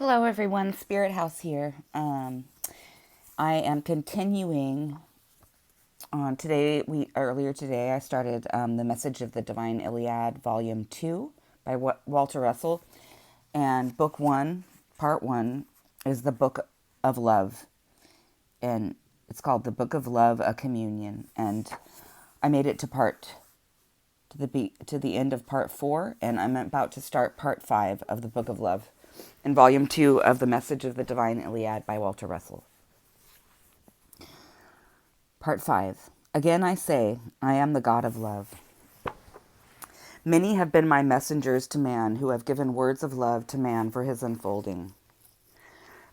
Hello, everyone. Spirit House here. I am continuing on today. Earlier today, I started the Message of the Divine Iliad, Volume 2 by Walter Russell, and Book 1, Part 1, is the Book of Love, and it's called the Book of Love, a Communion. And I made it to the end of Part 4, and I'm about to start Part 5 of the Book of Love in Volume 2 of the Message of the Divine Iliad by Walter Russell. Part 5. Again I say, I am the God of love. Many have been my messengers to man, who have given words of love to man for his unfolding.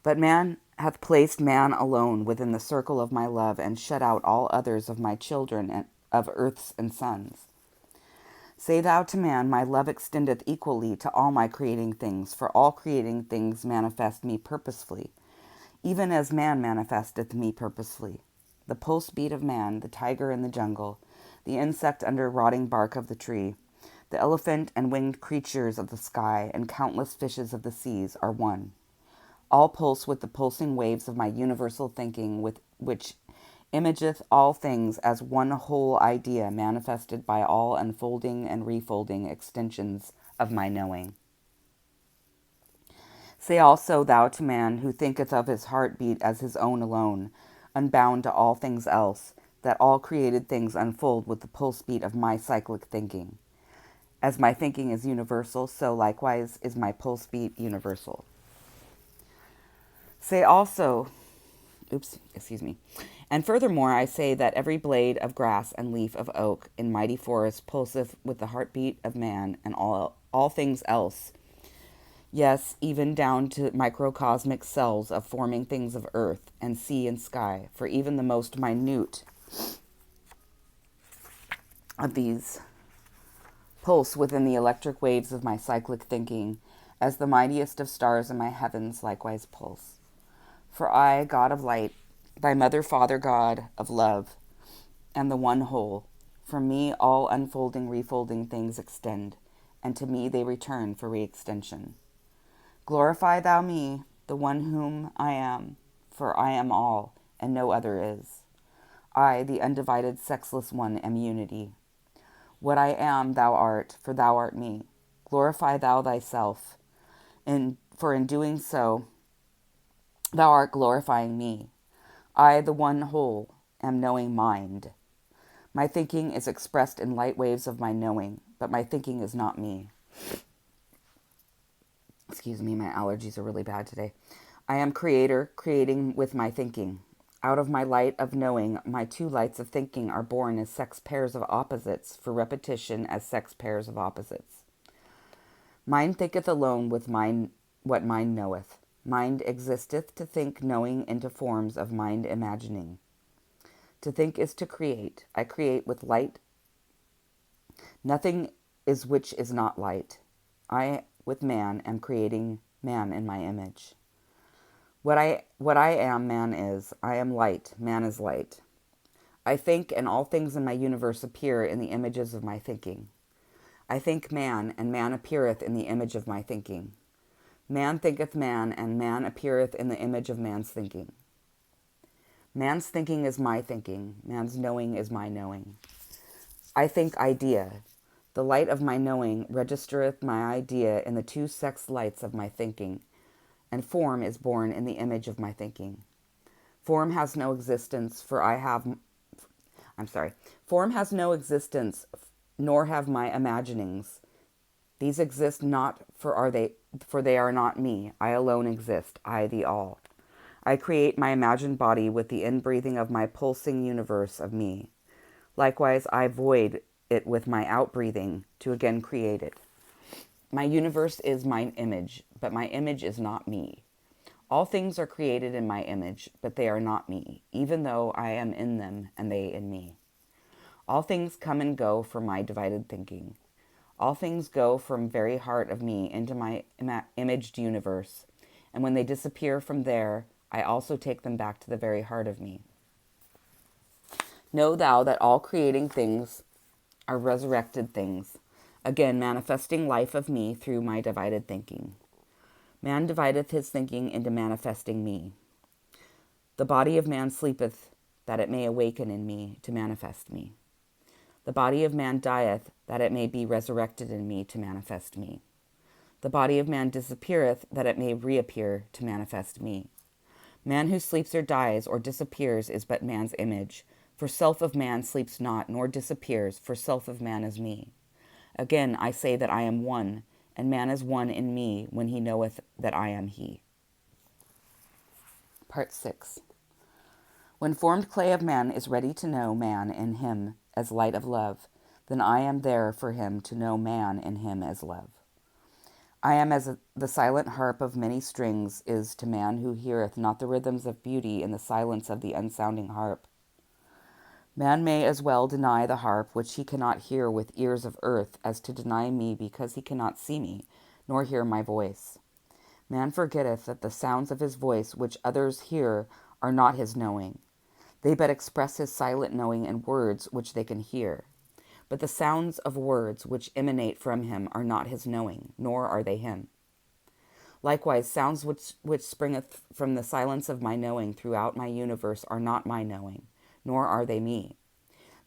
But man hath placed man alone within the circle of my love, and shut out all others of my children and of earths and suns. Say thou to man, my love extendeth equally to all my creating things, for all creating things manifest me purposefully, even as man manifesteth me purposefully. The pulse beat of man, the tiger in the jungle, the insect under rotting bark of the tree, the elephant and winged creatures of the sky, and countless fishes of the seas are one. All pulse with the pulsing waves of my universal thinking, with which imageth all things as one whole idea manifested by all unfolding and refolding extensions of my knowing. Say also thou to man, who thinketh of his heartbeat as his own alone, unbound to all things else, that all created things unfold with the pulse beat of my cyclic thinking. As my thinking is universal, so likewise is my pulse beat universal. Say also, and furthermore I say that every blade of grass and leaf of oak in mighty forest pulseth with the heartbeat of man and all things else. Yes, even down to microcosmic cells of forming things of earth and sea and sky, for even the most minute of these pulse within the electric waves of my cyclic thinking, as the mightiest of stars in my heavens likewise pulse. For I, God of light, thy mother, father, God of love, am the one whole. From me all unfolding, refolding things extend, and to me they return for re-extension. Glorify thou me, the one whom I am, for I am all, and no other is. I, the undivided, sexless one, am unity. What I am, thou art, for thou art me. Glorify thou thyself, for in doing so, thou art glorifying me. I, the one whole, am knowing mind. My thinking is expressed in light waves of my knowing, but my thinking is not me. Excuse me, my allergies are really bad today. I am creator, creating with my thinking. Out of my light of knowing, my two lights of thinking are born as sex pairs of opposites, for repetition as sex pairs of opposites. Mind thinketh alone with mind what mind knoweth. Mind existeth to think, knowing into forms of mind imagining. To think is to create. I create with light. Nothing is which is not light. I, with man, am creating man in my image. What I am, man is. I am light, man is light. I think, and all things in my universe appear in the images of my thinking. I think man, and man appeareth in the image of my thinking. Man thinketh man, and man appeareth in the image of man's thinking. Man's thinking is my thinking. Man's knowing is my knowing. I think idea. The light of my knowing registereth my idea in the two sex lights of my thinking, and form is born in the image of my thinking. Form has no existence, Form has no existence, nor have my imaginings. These exist not, for they are not me. I alone exist, I the all. I create my imagined body with the inbreathing of my pulsing universe of me. Likewise, I void it with my outbreathing to again create it. My universe is my image, but my image is not me. All things are created in my image, but they are not me, even though I am in them and they in me. All things come and go from my divided thinking. All things go from very heart of me into my imaged universe, and when they disappear from there, I also take them back to the very heart of me. Know thou that all creating things are resurrected things, again manifesting life of me through my divided thinking. Man divideth his thinking into manifesting me. The body of man sleepeth, that it may awaken in me to manifest me. The body of man dieth, that it may be resurrected in me to manifest me. The body of man disappeareth, that it may reappear to manifest me. Man who sleeps or dies or disappears is but man's image. For self of man sleeps not, nor disappears, for self of man is me. Again, I say that I am one, and man is one in me when he knoweth that I am he. Part 6. When formed clay of man is ready to know man in him as light of love, then I am there for him to know man in him as love. I am as the silent harp of many strings is to man who heareth not the rhythms of beauty in the silence of the unsounding harp. Man may as well deny the harp which he cannot hear with ears of earth as to deny me because he cannot see me, nor hear my voice. Man forgetteth that the sounds of his voice which others hear are not his knowing. They but express his silent knowing in words which they can hear. But the sounds of words which emanate from him are not his knowing, nor are they him. Likewise, sounds which springeth from the silence of my knowing throughout my universe are not my knowing, nor are they me.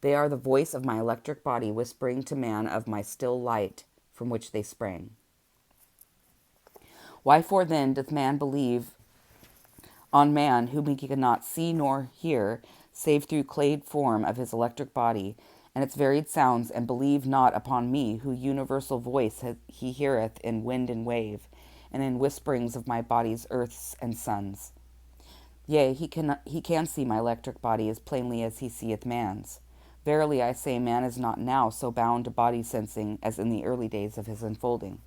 They are the voice of my electric body whispering to man of my still light from which they sprang. Wherefore then doth man believe on man whom he cannot see nor hear, save through clayed form of his electric body, and its varied sounds, and believe not upon me, who universal voice he heareth in wind and wave, and in whisperings of my body's earths and suns. Yea, he can see my electric body as plainly as he seeth man's. Verily I say, man is not now so bound to body sensing as in the early days of his unfolding.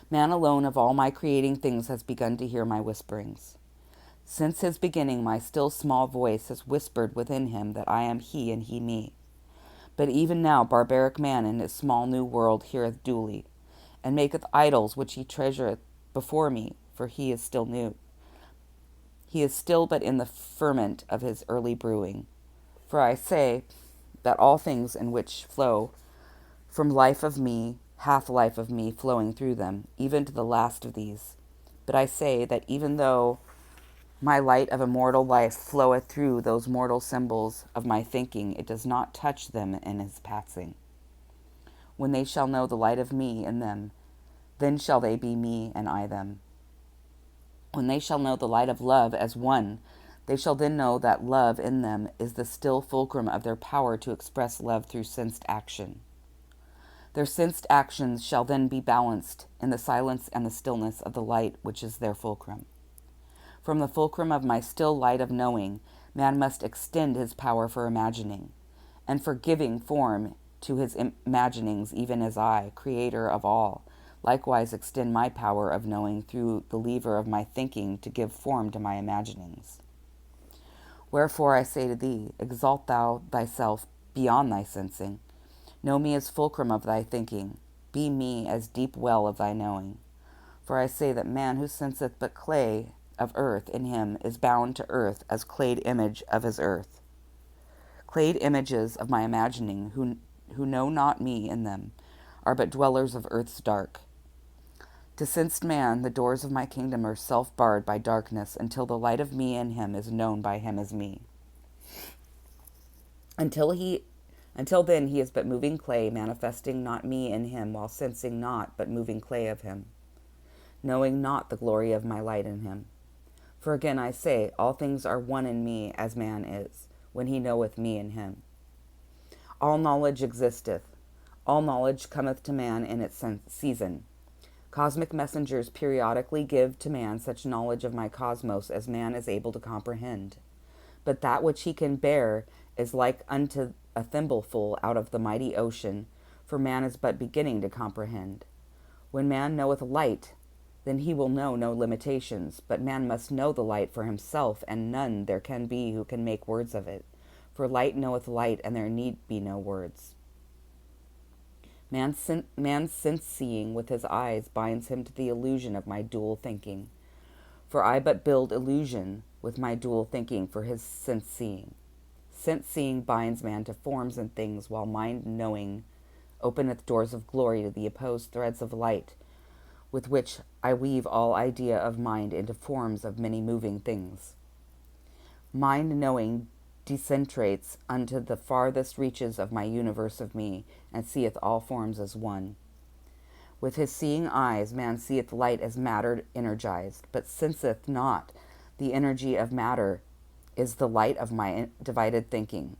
Man alone of all my creating things has begun to hear my whisperings. Since his beginning, my still small voice has whispered within him that I am he and he me. But even now barbaric man in his small new world heareth duly, and maketh idols which he treasureth before me, for he is still new. He is still but in the ferment of his early brewing. For I say that all things in which flow from life of me hath life of me flowing through them, even to the last of these. But I say that even though my light of immortal life floweth through those mortal symbols of my thinking, it does not touch them in his passing. When they shall know the light of me in them, then shall they be me and I them. When they shall know the light of love as one, they shall then know that love in them is the still fulcrum of their power to express love through sensed action. Their sensed actions shall then be balanced in the silence and the stillness of the light which is their fulcrum. From the fulcrum of my still light of knowing, man must extend his power for imagining, and for giving form to his imaginings, even as I, creator of all, likewise extend my power of knowing through the lever of my thinking to give form to my imaginings. Wherefore I say to thee, exalt thou thyself beyond thy sensing. Know me as fulcrum of thy thinking. Be me as deep well of thy knowing. For I say that man who senseth but clay of earth in him is bound to earth as clayed image of his earth. Clayed images of my imagining, who know not me in them, are but dwellers of earth's dark. To sensed man, the doors of my kingdom are self-barred by darkness until the light of me in him is known by him as me. Until then he is but moving clay, manifesting not me in him, while sensing not but moving clay of him, knowing not the glory of my light in him. For again I say, all things are one in me as man is, when he knoweth me in him. All knowledge existeth. All knowledge cometh to man in its season. Cosmic messengers periodically give to man such knowledge of my cosmos as man is able to comprehend. But that which he can bear is like unto a thimbleful out of the mighty ocean, for man is but beginning to comprehend. When man knoweth light, then he will know no limitations, but man must know the light for himself, and none there can be who can make words of it. For light knoweth light, and there need be no words. Man's sense-seeing with his eyes binds him to the illusion of my dual thinking. For I but build illusion with my dual thinking for his sense-seeing. Sense-seeing binds man to forms and things, while mind-knowing openeth doors of glory to the opposed threads of light, with which I weave all idea of mind into forms of many moving things. Mind knowing decentrates unto the farthest reaches of my universe of me, and seeth all forms as one. With his seeing eyes, man seeth light as matter energized, but senseth not the energy of matter is the light of my divided thinking.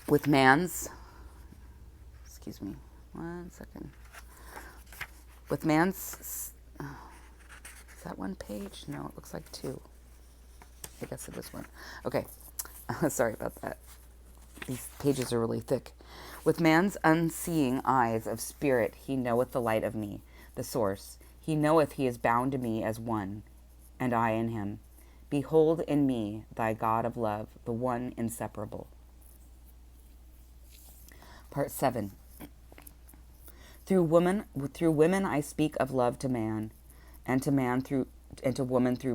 With man's, excuse me, 1 second. With man's, is that one page? No, it looks like two. I guess it is one. Okay, sorry about that. These pages are really thick. With man's unseeing eyes of spirit, he knoweth the light of me, the source. He knoweth he is bound to me as one, and I in him. Behold in me thy God of love, the one inseparable. Part 7. Through women I speak of love to man, and to woman through